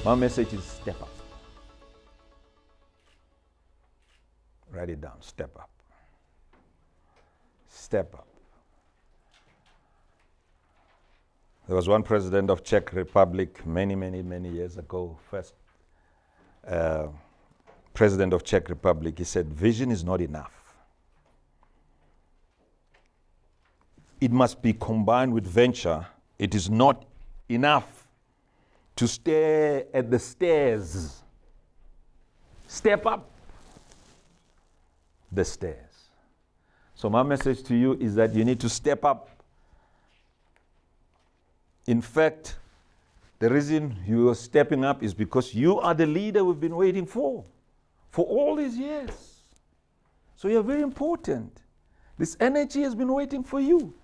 My message is step up. Write it down, step up. Step up. There was one president of Czech Republic many years ago, first president of Czech Republic. He said, vision is not enough. It must be combined with venture. It is not enough to stare at the stairs. Step up the stairs. So my message to you is that you need to step up. In fact, the reason you are stepping up is because you are the leader we've been waiting for all these years. So you're very important. This energy has been waiting for you.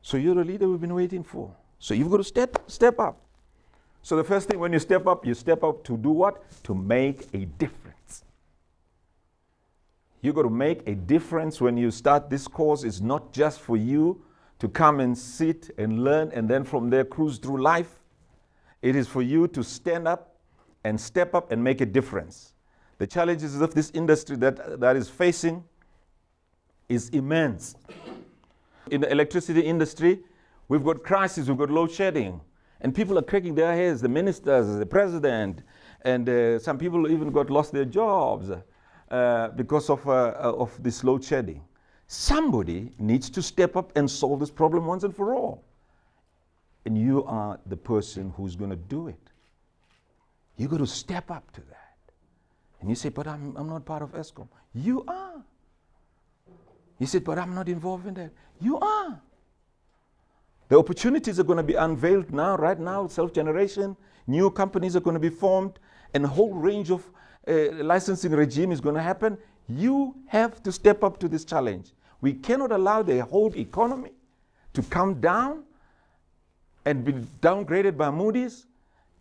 So you're the leader we've been waiting for. So you've got to step up. So the first thing when you step up to do what? To make a difference. You've got to make a difference when you start this course. It's not just for you to come and sit and learn and then from there cruise through life. It is for you to stand up and step up and make a difference. The challenges of this industry that is facing is immense. In the electricity industry, we've got crisis, we've got load shedding, and people are cracking their heads, the ministers, the president, and some people even lost their jobs because of this load shedding. Somebody needs to step up and solve this problem once and for all. And you are the person who's going to do it. You got to step up to that. And you say, but I'm not part of Eskom. You are. You said, but I'm not involved in that. You are. The opportunities are going to be unveiled now, right now, self-generation. New companies are going to be formed, and a whole range of licensing regime is going to happen. You have to step up to this challenge. We cannot allow the whole economy to come down and be downgraded by Moody's,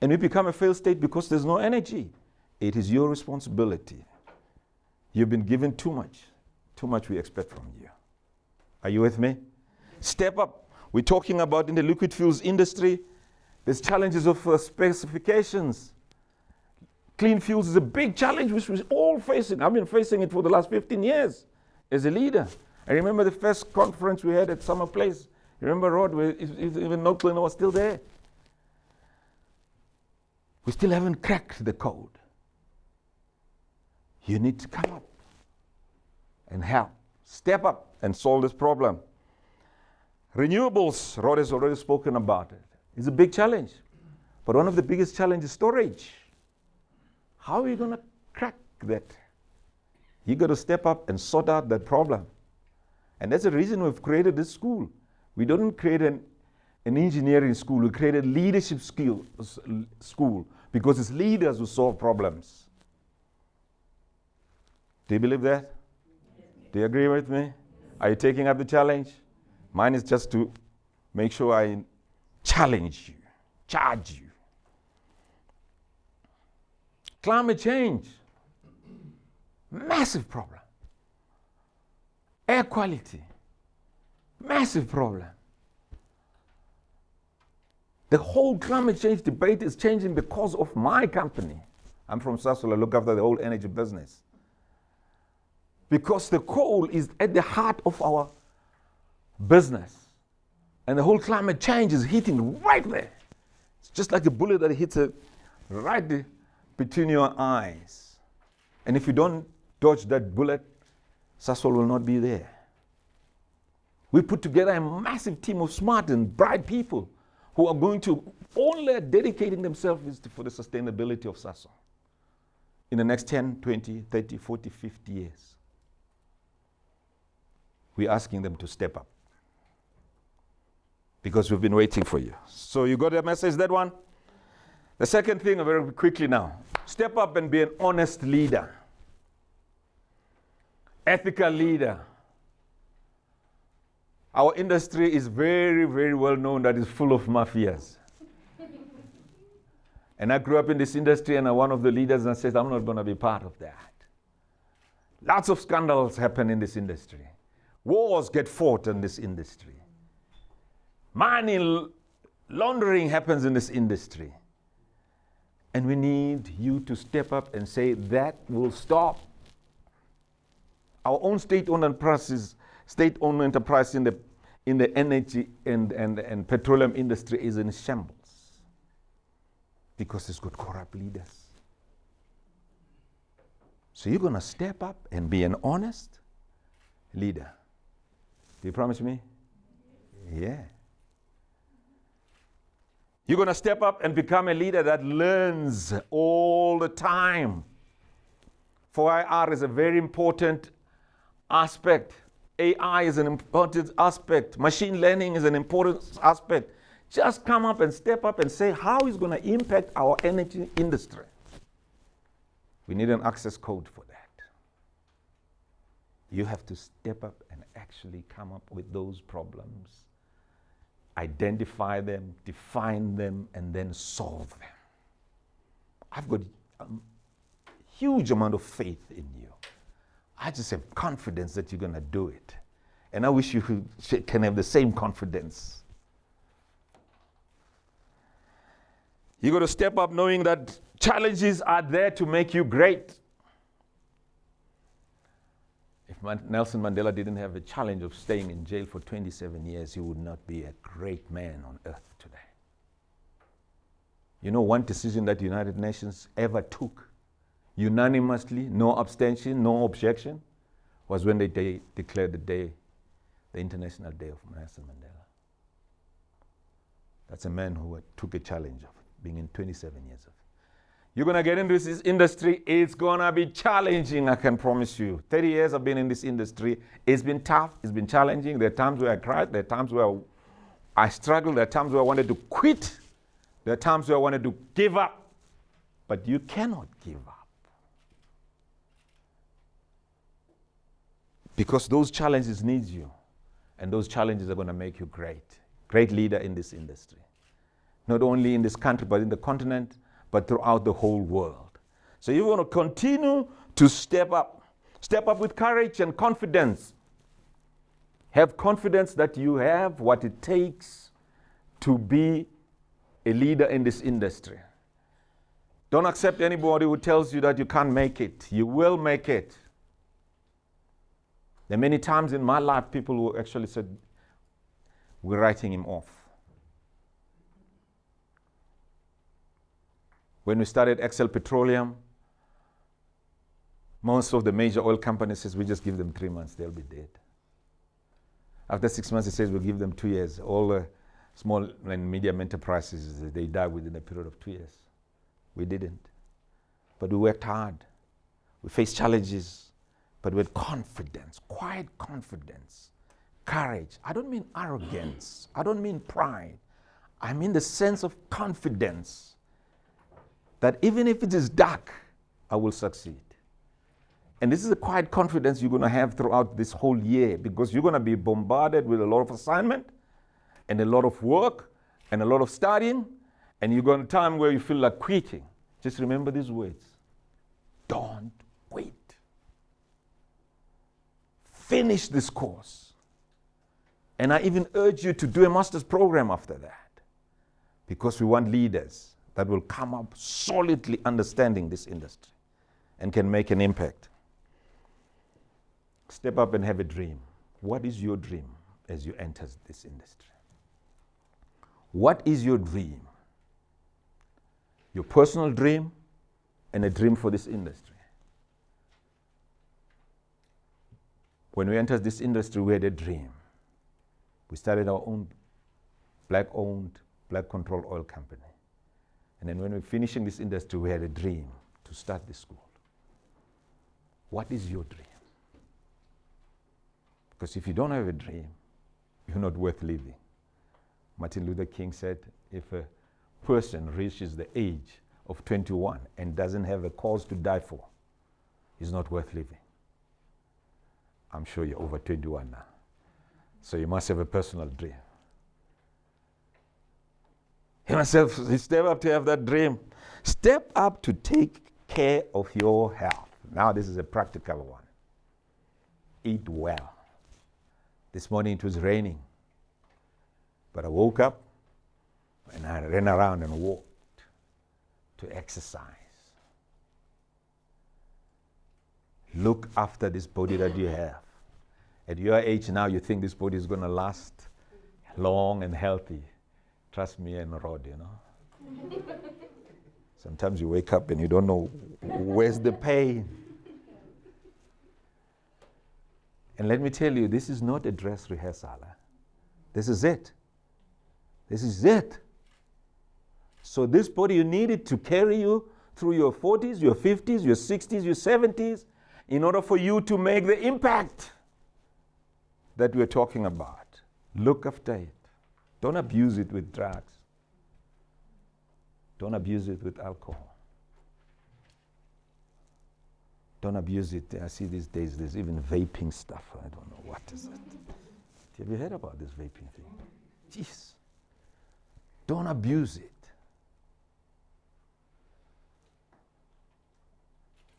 and we become a failed state because there's no energy. It is your responsibility. You've been given too much. Too much we expect from you. Are you with me? Step up. We're talking about in the liquid fuels industry, there's challenges of specifications. Clean fuels is a big challenge which we're all facing. I've been facing it for the last 15 years as a leader. I remember the first conference we had at Summer Place. You remember, Rod, even Northland was still there. We still haven't cracked the code. You need to come up and help. Step up and solve this problem. Renewables, Rod has already spoken about it. It's a big challenge. But one of the biggest challenges is storage. How are you going to crack that? You got to step up and sort out that problem. And that's the reason we've created this school. We don't create an engineering school. We created a leadership school because it's leaders who solve problems. Do you believe that? Do you agree with me? Are you taking up the challenge? Mine is just to make sure I challenge you, charge you. Climate change, massive problem. Air quality, massive problem. The whole climate change debate is changing because of my company. I'm from Sasol, I look after the whole energy business. Because the coal is at the heart of our business. And the whole climate change is hitting right there. It's just like a bullet that hits it right between your eyes. And if you don't dodge that bullet, Sasol will not be there. We put together a massive team of smart and bright people who are going to only dedicating themselves for the sustainability of Sasol in the next 10, 20, 30, 40, 50 years. We're asking them to step up because we've been waiting for you. So you got the message, that one? The second thing, very quickly now, step up and be an honest leader, ethical leader. Our industry is very, very well known that it's full of mafias. And I grew up in this industry, and I'm one of the leaders, and I said, I'm not going to be part of that. Lots of scandals happen in this industry. Wars get fought in this industry. Money laundering happens in this industry. And we need you to step up and say that will stop. Our own state-owned enterprises in the energy and petroleum industry is in shambles because it's got corrupt leaders. So you're going to step up and be an honest leader. Do you promise me? Yeah. You're going to step up and become a leader that learns all the time. 4IR is a very important aspect. AI is an important aspect. Machine learning is an important aspect. Just come up and step up and say how it's going to impact our energy industry. We need an access code for that. You have to step up and actually come up with those problems, identify them, define them, and then solve them. I've got a huge amount of faith in you. I just have confidence that you're going to do it. And I wish you can have the same confidence. You got to step up knowing that challenges are there to make you great. If Nelson Mandela didn't have the challenge of staying in jail for 27 years, he would not be a great man on earth today. You know, one decision that the United Nations ever took, unanimously, no abstention, no objection, was when they declared the International Day of Nelson Mandela. That's a man who took a challenge of being in 27 years of. You're going to get into this industry, it's going to be challenging, I can promise you. 30 years I've been in this industry. It's been tough, it's been challenging. There are times where I cried, there are times where I struggled, there are times where I wanted to quit, there are times where I wanted to give up. But you cannot give up. Because those challenges need you. And those challenges are going to make you great. Great leader in this industry. Not only in this country, but in the continent, but throughout the whole world. So you want to continue to step up. Step up with courage and confidence. Have confidence that you have what it takes to be a leader in this industry. Don't accept anybody who tells you that you can't make it. You will make it. There are many times in my life people who actually said, we're writing him off. When we started Excel Petroleum, most of the major oil companies says we just give them 3 months, they'll be dead. After 6 months, it says we'll give them 2 years. All the small and medium enterprises, they die within a period of 2 years. We didn't. But we worked hard. We faced challenges, but with confidence, quiet confidence, courage. I don't mean arrogance. I don't mean pride. I mean the sense of confidence that even if it is dark, I will succeed. And this is a quiet confidence you're going to have throughout this whole year, because you're going to be bombarded with a lot of assignment and a lot of work and a lot of studying, and you're going to time where you feel like quitting. Just remember these words. Don't quit. Finish this course. And I even urge you to do a master's program after that, because we want leaders that will come up solidly understanding this industry and can make an impact. Step up and have a dream. What is your dream as you enter this industry? What is your dream? Your personal dream and a dream for this industry. When we entered this industry, we had a dream. We started our own black-owned, black-controlled oil company. And then when we were finishing this industry, we had a dream to start this school. What is your dream? Because if you don't have a dream, you're not worth living. Martin Luther King said, if a person reaches the age of 21 and doesn't have a cause to die for, he's not worth living. I'm sure you're over 21 now. So you must have a personal dream. You must step up to have that dream. Step up to take care of your health. Now this is a practical one. Eat well. This morning it was raining. But I woke up, And I ran around and walked to exercise. Look after this body that you have. At your age now, you think this body is going to last long and healthy. Trust me and Rod, you know. Sometimes you wake up and you don't know where's the pain. And let me tell you, this is not a dress rehearsal. This is it. This is it. So this body, you need it to carry you through your 40s, your 50s, your 60s, your 70s, in order for you to make the impact that we're talking about. Look after it. Don't abuse it with drugs. Don't abuse it with alcohol. Don't abuse it. I see these days there's even vaping stuff. I don't know what is it. Have you heard about this vaping thing? Jeez. Don't abuse it.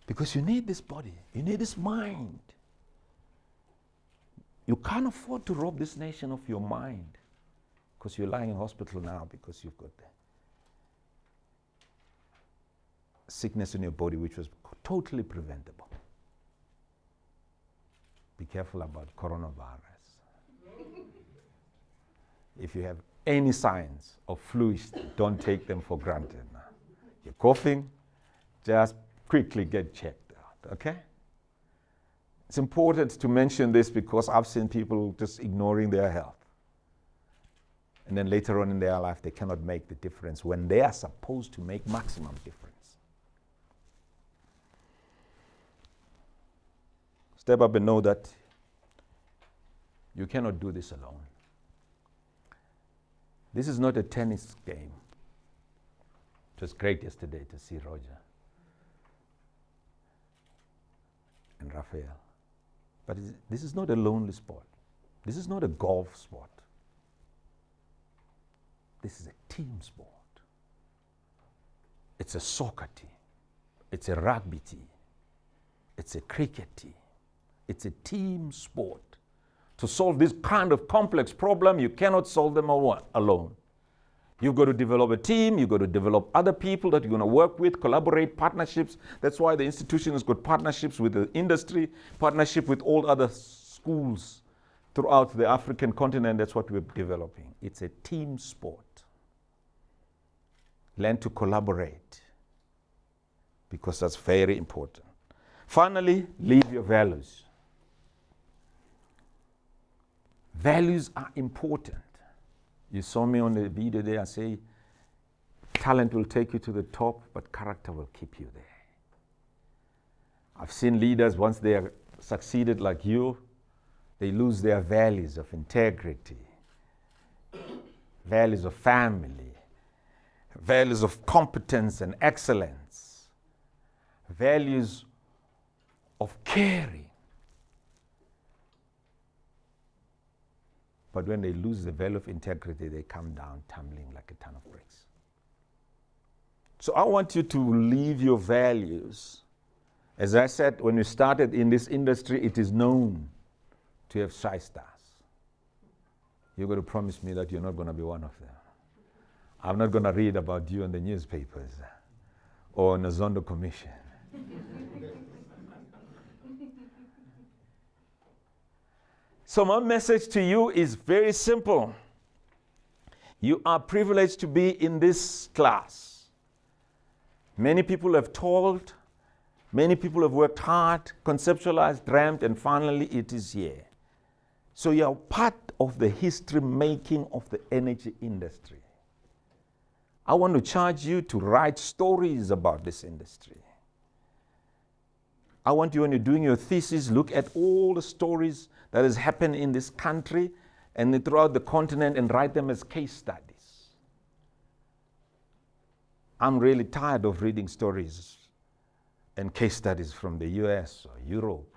Because you need this body. You need this mind. You can't afford to rob this nation of your mind. Because you're lying in hospital now because you've got the sickness in your body which was totally preventable. Be careful about coronavirus. If you have any signs of flu, don't take them for granted. You're coughing, just quickly get checked out, okay? It's important to mention this because I've seen people just ignoring their health. And then later on in their life, they cannot make the difference when they are supposed to make maximum difference. Step up and know that you cannot do this alone. This is not a tennis game. It was great yesterday to see Roger and Rafael. But this is not a lonely sport. This is not a golf sport. This is a team sport. It's a soccer team. It's a rugby team. It's a cricket team. It's a team sport. To solve this kind of complex problem, you cannot solve them alone. You've got to develop a team. You've got to develop other people that you're going to work with, collaborate, partnerships. That's why the institution has got partnerships with the industry, partnership with all other schools throughout the African continent. That's what we're developing. It's a team sport. Learn to collaborate because that's very important. Finally, live your values. Values are important. You saw me on the video there. I say, talent will take you to the top, but character will keep you there. I've seen leaders, once they are succeeded like you, they lose their values of integrity, values of family, values of competence and excellence, values of caring. But when they lose the value of integrity, they come down tumbling like a ton of bricks. So I want you to live your values. As I said, when you started in this industry, it is known to have shy stars. You're going to promise me that you're not going to be one of them. I'm not going to read about you in the newspapers or in the Zondo Commission. So my message to you is very simple. You are privileged to be in this class. Many people have toiled, many people have worked hard, conceptualized, dreamt, and finally it is here. So you are part of the history making of the energy industry. I want to charge you to write stories about this industry. I want you, when you're doing your thesis, look at all the stories that has happened in this country and throughout the continent and write them as case studies. I'm really tired of reading stories and case studies from the US or Europe.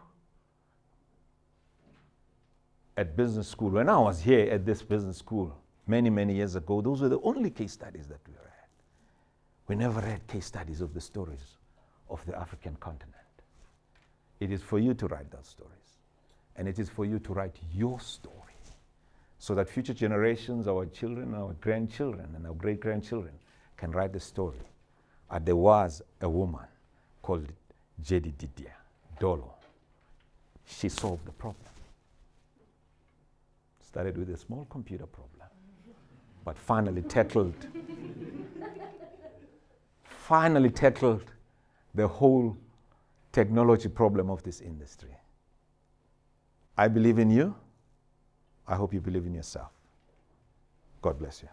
At business school, when I was here at this business school many, many years ago, those were the only case studies that we read. We never read case studies of the stories of the African continent. It is for you to write those stories. And it is for you to write your story so that future generations, our children, our grandchildren, and our great-grandchildren can write the story. There was a woman called Jedidiah Dolo. She solved the problem. Started with a small computer problem, but finally tackled the whole technology problem of this industry. I believe in you. I hope you believe in yourself. God bless you.